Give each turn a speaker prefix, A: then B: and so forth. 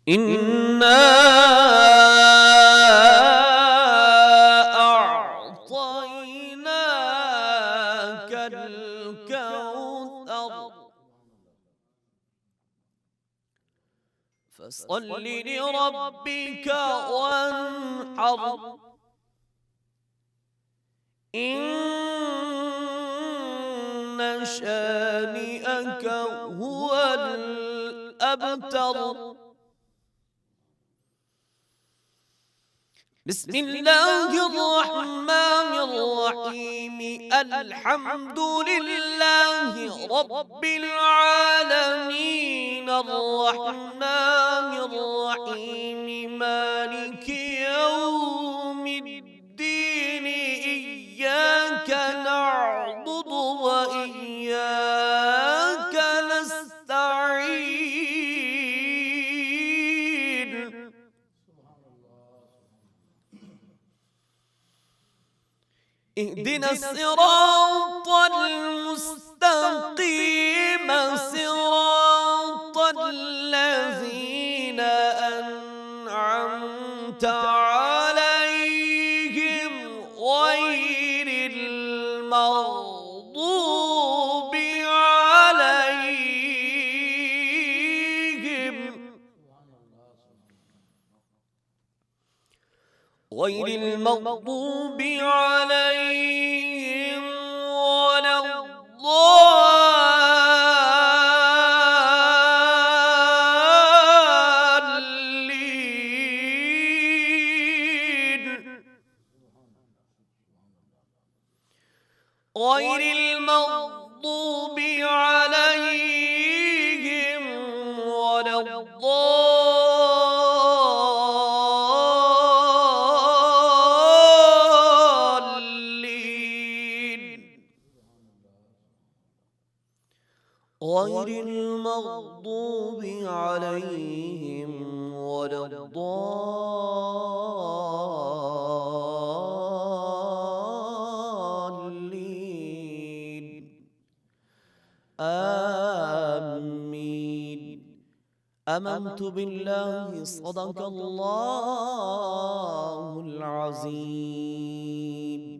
A: إنا أعطيناك الكوثر فصل لربك وانحر إن شانئك هو الأبتر. بسم الله الرحمن الرحيم. الحمد لله رب العالمين الرحمن الرحيم مالك يوم الدين إياك نعبد وإياك نستعين. اهدنا الصراط المستقيم صراط الذين أنعمت عليهم غير المغضوب عليهم ولا الضالين. غير المغضوب عليهم ولا الضالين. غير المغضوب عليهم ولا الضالين. آمين. آمنت بالله صدق الله العظيم.